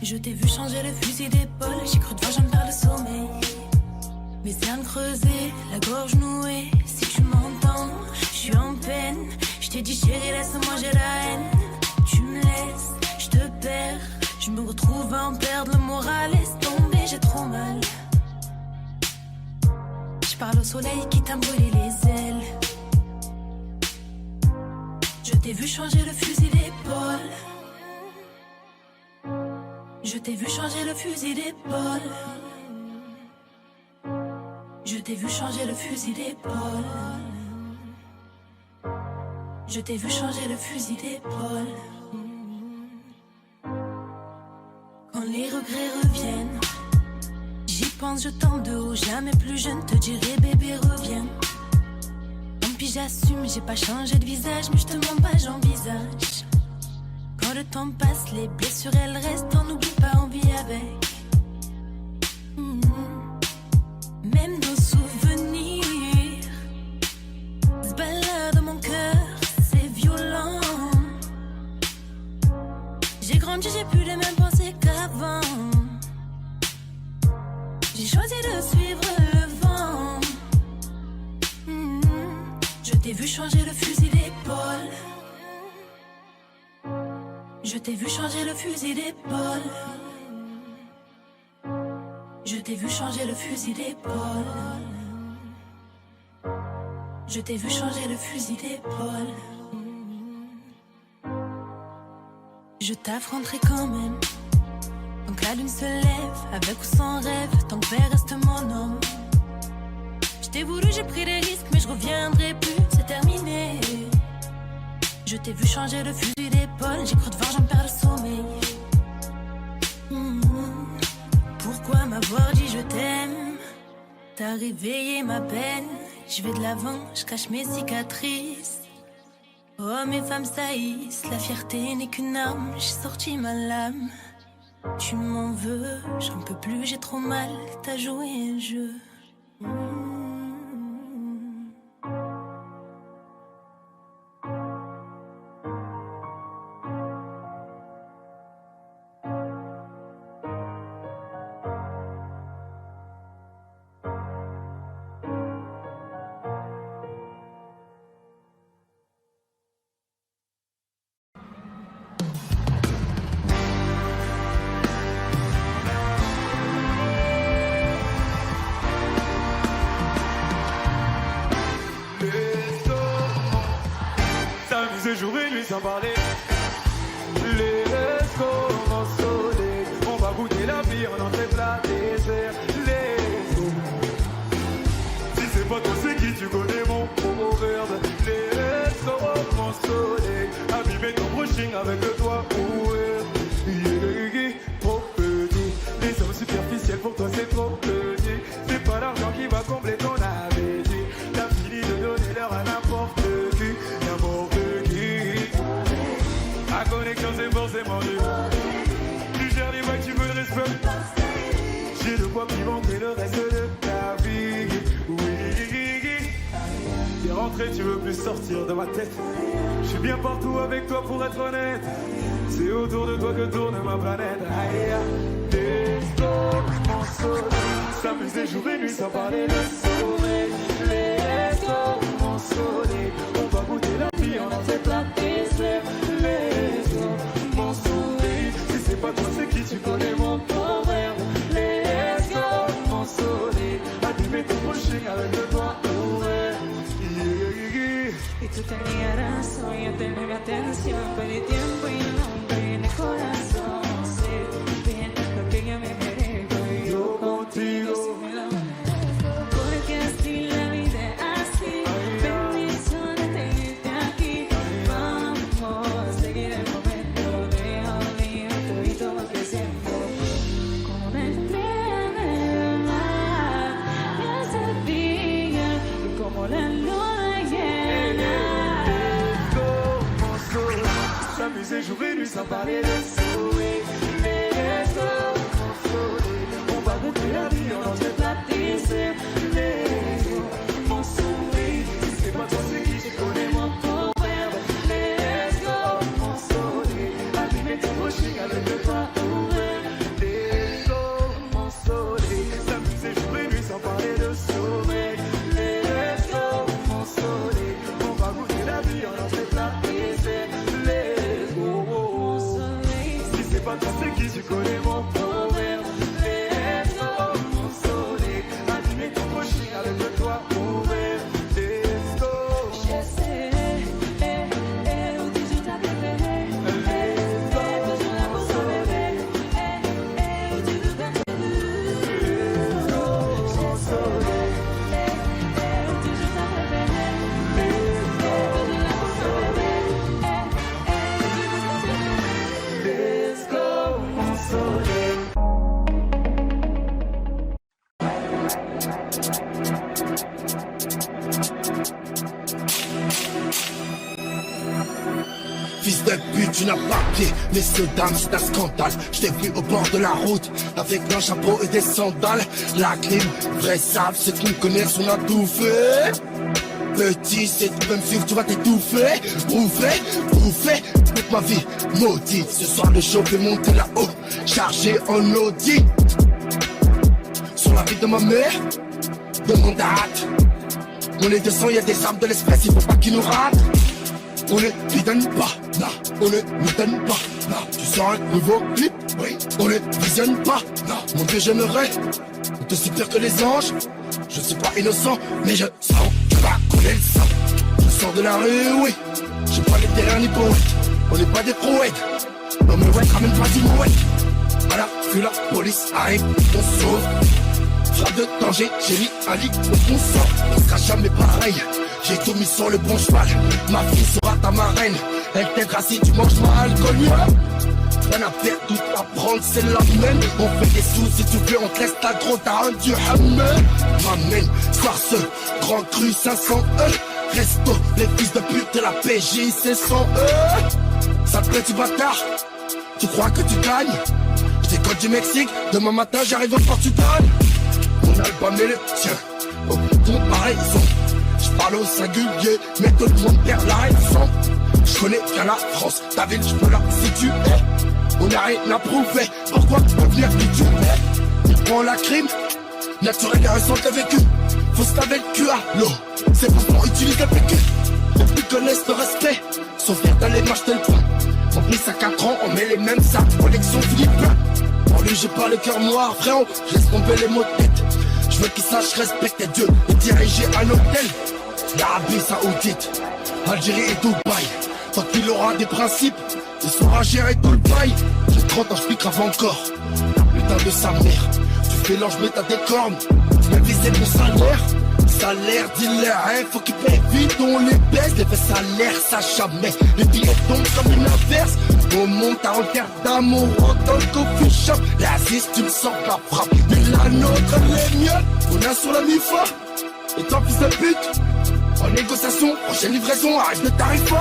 Je t'ai vu changer le fusil d'épaule, j'ai cru devoir j'en perds le sommeil. Mes cernes creusées, la gorge nouée, si tu m'entends, je suis en peine. Je t'ai dit chérie, laisse-moi, j'ai la haine. Tu me laisses, je te perds. Je me retrouve à en perdre le moral, laisse tomber, j'ai trop mal. Je parle au soleil qui t'a brûlé les ailes. Je t'ai vu changer le fusil d'épaule. Je t'ai vu changer le fusil d'épaule. Je t'ai vu changer le fusil d'épaule. Je t'ai vu changer le fusil d'épaule. Quand les regrets reviennent, j'y pense, je tombe de haut, jamais plus je ne te dirai bébé reviens. Tant pis j'assume, j'ai pas changé de visage, mais je te mens pas, j'envisage. Quand le temps passe, les blessures elles restent, on n'oublie pas, on vit avec. Même nos souvenirs se baladent dans mon cœur, c'est violent. J'ai grandi, j'ai plus les mêmes pensées qu'avant. J'ai choisi de suivre le vent. Je t'ai vu changer le fusil d'épaule. Je t'ai vu changer le fusil d'épaule. Je t'ai vu changer le fusil d'épaule. Je t'ai vu changer le fusil d'épaule. je t'affronterai quand même. Donc la lune se lève, avec ou sans rêve, ton père reste mon homme. Je t'ai voulu, j'ai pris des risques, mais je reviendrai plus, c'est terminé. Je t'ai vu changer de fusil d'épaule, j'ai cru devoir, j'en perds le sommeil. Pourquoi m'avoir dit je t'aime? T'as réveillé ma peine, je vais de l'avant, je cache mes cicatrices. Oh, mes femmes saillissent, la fierté n'est qu'une arme, j'ai sorti ma lame. Tu m'en veux, j'en peux plus, j'ai trop mal, t'as joué un jeu. Jour et nuit sans parler. Les restos mon soleil, on va goûter la vie en entrée plat dessert. Les eaux. Si c'est pas toi, c'est qui? Tu connais mon proverbe. Les restos mon soleil, abîmer ton brushing avec le toit ouvert. Trop petit, les hommes superficiels pour toi c'est trop petit. C'est pas l'argent qui va combler ton appétit. T'as fini de donner l'heure à n'importe qui. La connexion c'est forcément dur. Tu gères les vagues, tu veux le respect. J'ai de quoi pimenter le reste de ta vie. Oui, t'es rentré, tu veux plus sortir de ma tête. Je suis bien partout avec toi pour être honnête. C'est autour de toi que tourne ma planète. Mon soleil, s'amuser jour et nuit sans parler de sommeil. Mon soleil, on va goûter la vie en entrée plat dessert. Mon soleil, si c'est pas toi c'est qui? Tu connais mon proverbe. Les hommes, mon soleil, abîmer ton brushing avec le doigt ouvert. Y tú tenías razón, yo tenía mi atención, perdí tiempo y no perdí el corazón. Sé bien lo que yo me merezco y yo contigo. Porque así la vida es así, bendición de tenerte aquí. Vamos a seguir el momento, déjame ver todo lo que siento. Como una estrella de mar, yo sabía que como la luna llena. S'amuser jour et nuit sans parler de sourire. Les hommes, mon soleil, on va goûter la vie en entrée plat dessert. Les hommes, mon soleil, si c'est pas toi c'est qui? Tu connais mon proverbe. Les hommes, mon soleil, abîmer ton brushing avec le toit ouvert. Les hommes, mon soleil, s'amuser jour et nuit sans parler de sommeil. Les hommes, mon soleil, on va goûter la vie en entrée plat dessert. Pas toi c'est qui? Tu connais mon proverbe. Les hommes, mon soleil, abîmer ton brushing avec le toit ouvert. Let's go. Je sais, où tu joues ta préférée. Toujours là pour ton bébé. Où tu joues ta préférée. Let's go, mon soleil. Où tu joues ta préférée. Toujours là pour ton bébé. Let's go, mon soleil. Fils de pute, tu n'as pas pied, messieurs, dames, c'est un scandale. Je t'ai vu au bord de la route, avec un chapeau et des sandales. La clim, vrai sable, ceux qui me connaissent, on a tout fait. Petit, c'est tu peux me suivre, tu vas t'étouffer. Bouffé, toute ma vie maudite. Ce soir le show fait monter là-haut, chargé en Audi. Sur la vie de ma mère, de mon date. On est 200, y'a des armes de l'espèce, il faut pas qu'ils nous ratent. On ne lui donne pas, non, on ne lui donne pas, non. Tu sors un nouveau clip, oui, on ne visionne pas, non. Mon Dieu, j'aimerais être aussi pire que les anges. Je suis pas innocent, mais je sens que va couler le sang. Je sors de la rue, oui. J'ai pas les terrains ni poètes, on n'est pas des prouettes. Non mais ouais, ramène pas du ouais. Voilà, puis la police arrive, on sauve. Frappe de danger, j'ai mis un lit au bon sort. On sera jamais pareil, j'ai tout mis sur le bon cheval. Ma fille sera ta marraine, elle t'aidera si tu manges mal, connu. Rien à perdre, tout à prendre, c'est la même. On fait des sous, si tu veux, on te laisse ta gros, t'as un du hammer. M'amène, farce, grand cru, 500 resto, les fils de pute de la PJ, c'est 100 Ça te plaît, tu bâtard? Tu crois que tu gagnes? Je décolle du Mexique, demain matin j'arrive au Portugal. Mon album est le tien, au comparaison. Je parle au singulier, mais tout le monde perd la raison. Je connais bien la France, ta ville, je peux la situer. On n'a rien à prouver, pourquoi tu peux venir qui tu es? Il prend la crime, naturel et récent t'as vécu. Faut se laver le cul à l'eau, c'est pas pour utiliser le PQ. Les plus connaissent le respect, sauf faire d'aller m'acheter le pain. On glisse à 4 ans, on met les mêmes sacs, collection Philippe. Pour lui j'ai pas le cœur noir, frérot, je laisse tomber les mots de tête. Je veux qu'il sache respecter Dieu et diriger un hôtel. L'Arabie Saoudite, Algérie et Dubaï. Tant qu'il aura des principes, il saura gérer tout le bail. J'ai 30 ans, je pique grave encore. Putain de sa mère, tu fais l'ange mais t'as des cornes. Même viser mon salaire. Salaire, dealer, hein, faut qu'il paye vite, on les baisse. Les faits salaires, ça jamais. Les billets tombent comme une inverse. On monte à Rotterdam, on rentre dans le coffee shop. L'Aziz, tu me sors la frappe. Mais la nôtre, elle est mieux. On a sur la MIFA. Et toi, fils de pute. En négociation, prochaine livraison, arrête de tarif fort.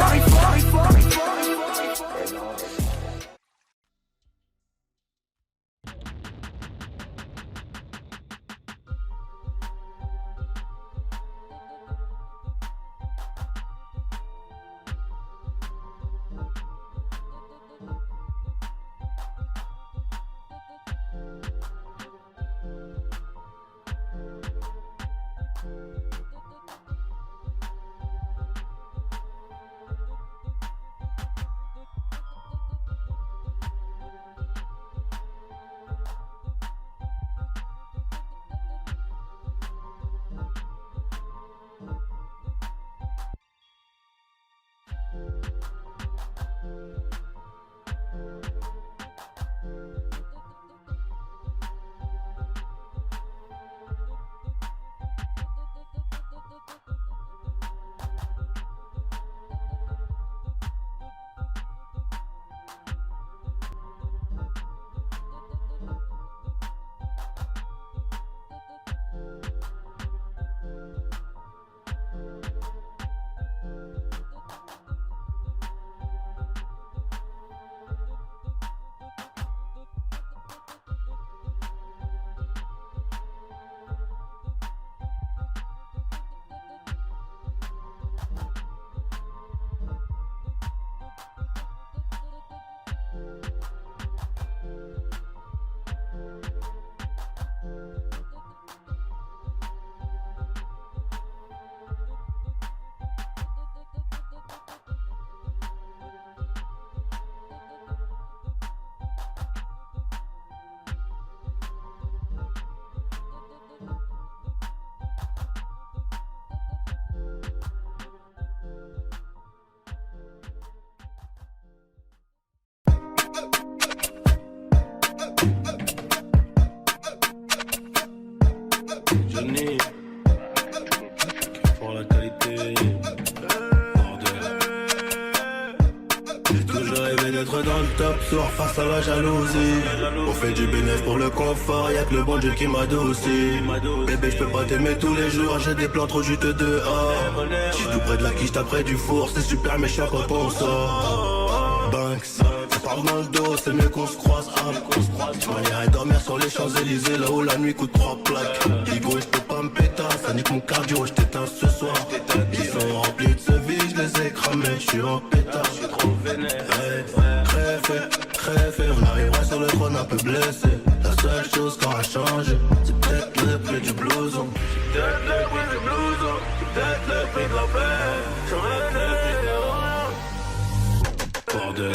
Johnny, pour la qualité, j'ai toujours rêvé d'être dans le top sur face à la jalousie. On fait du bénéfice pour le confort, y'a que le bon Dieu qui m'adoucit. Bébé, je peux pas t'aimer tous les jours, j'ai des plans trop juteux dehors. J'suis tout près de la quiche, t'as près du four, c'est super méchant quand on sort. Banks, ça parle dans le dos, c'est mieux qu'on se croise. Tu m'irais dormir sur les Champs-Élysées, là où la nuit coûte 3 plaques. Digo, j'peux pas me péter, ça nique mon cardio, j't'éteins ce soir. Ils sont remplis de ce vie, j'les ai cramés, j'suis en pétard. J'suis trop vénère. Crève, on arrivera sur le trône un peu blessé. La seule chose qui aura changé, c'est peut-être le prix du blouson. C'est peut-être le prix du blouson, c'est peut-être le prix de la paix. J'aurais été bordel.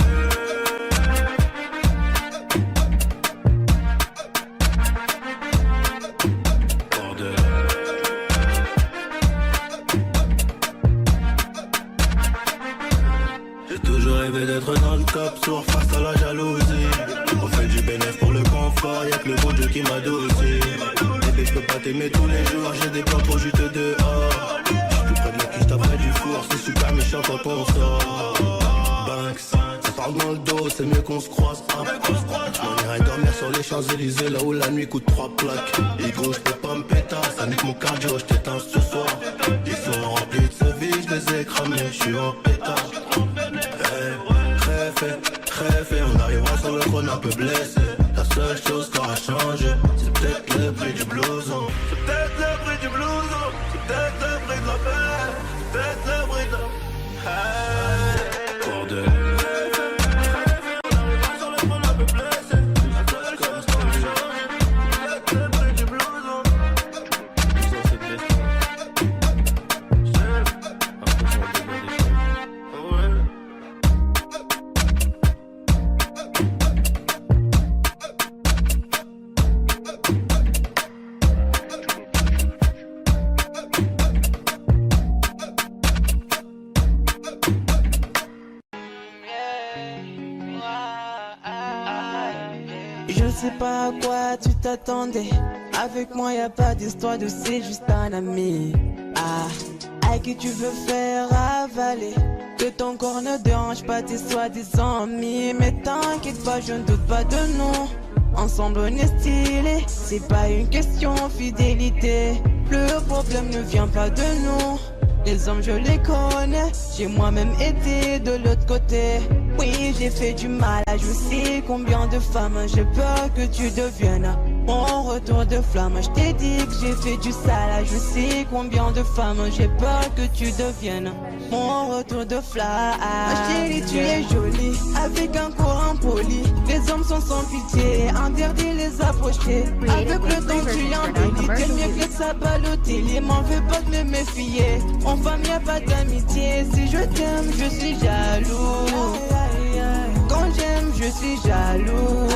J'ai toujours rêvé d'être dans le top sourd face à la jalousie. On fait du bénéf pour le confort, y'a que le bon Dieu qui m'adoucit. Bébé je peux pas t'aimer tous les jours, j'ai des plans pour juste dehors. J'suis tout près de la quiche, t'as près du four, c'est super méchant quand on sort. Banks, ça parle dans le dos, c'est mieux qu'on se croise. On irait dormir sur les Champs-Élysées, là où la nuit coûte 3 plaques. Ego, j'peux pas me péter, ça nique mon cardio, j't'éteins ce soir. Ils sont remplis de ce vie, j'les ai cramés, j'suis en pétard. Crève, on arrivera sur le trône un peu blessé. La seule chose qui aura changé, c'est peut-être le prix du blouson. C'est peut-être le prix du blouson, c'est peut-être le prix de la paix, c'est peut-être le prix de la... Hey, bordel. Je sais pas à quoi tu t'attendais. Avec moi y a pas d'histoire de c'est juste un ami. À qui tu veux faire avaler. Que ton corps ne dérange pas tes soi-disant amis. Mais t'inquiète pas, je ne doute pas de nous. Ensemble on est stylé. C'est pas une question fidélité. Le problème ne vient pas de nous. Les hommes je les connais, j'ai moi-même été de l'autre côté. Oui j'ai fait du mal à je sais combien de femmes. J'ai peur que tu deviennes mon retour de flamme. Je t'ai dit que j'ai fait du sale, je sais combien de femmes. J'ai peur que tu deviennes mon retour de flamme. Chérie tu es jolie, avec un corps impoli. Les hommes sont sans pitié, interdit les approcher. Avec le temps tu embellis, t'es mieux que ça Balotelli. M'en veux pas de me méfier, en femme y'a pas d'amitié. Si je t'aime je suis jaloux. Quand j'aime je suis jaloux.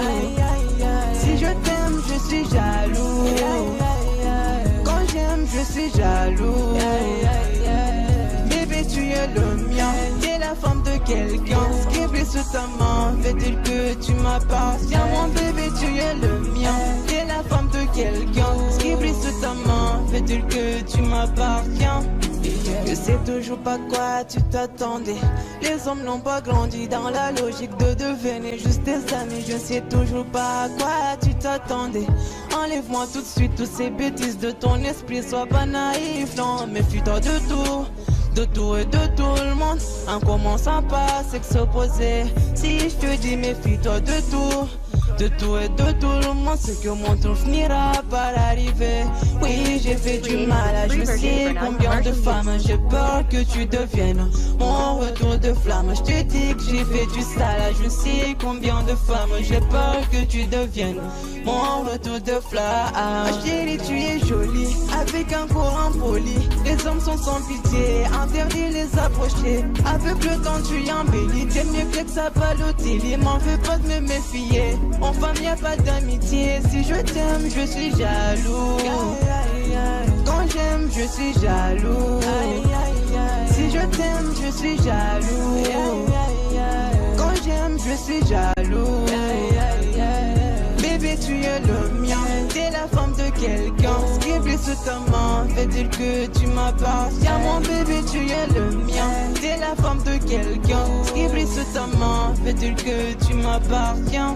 Si je t'aime je suis jaloux. Quand j'aime je suis jaloux. Bébé tu es le mien, t'es la femme de quelqu'un. Ce qui brille sous ta main veut dire que tu m'appartiens. Mon bébé tu es le mien, t'es la femme de quelqu'un. Ce qui brille sous ta main veut dire que tu m'appartiens. Je sais toujours pas quoi tu t'attendais. Les hommes n'ont pas grandi dans la logique de devenir juste des amis. Je sais toujours pas à quoi tu t'attendais. Enlève-moi tout de suite toutes ces bêtises de ton esprit. Sois pas naïf, non, méfie-toi de tout. De tout et de tout le monde. En commençant par s'opposer. Si je te dis méfie-toi de tout. De tout et de tout le monde, c'est que mon tour finira par arriver. Oui, j'ai fait du mal à je sais combien de femmes. J'ai peur que tu deviennes mon retour de flamme. Je te dis que j'ai fait du sale, je sais combien de femmes. J'ai peur que tu deviennes mon retour de flamme. Chérie, tu es jolie, avec un corps impoli. Les hommes sont sans pitié, interdit les approcher. Avec le temps tu embellis, t'es mieux que ça Balotelli. M'en veux pas de me méfier, en femme y'a pas d'amitié. Si je t'aime je suis jaloux. Quand j'aime je suis jaloux. Si je t'aime je suis jaloux. Quand j'aime je suis jaloux. Bébé tu es le mien, t'es la femme de quelqu'un. Ce qui brille sous ta main veut dire que tu m'appartiens. Mon bébé tu es le mien, t'es la femme de quelqu'un. Ce qui brille sous ta main veut dire que tu m'appartiens.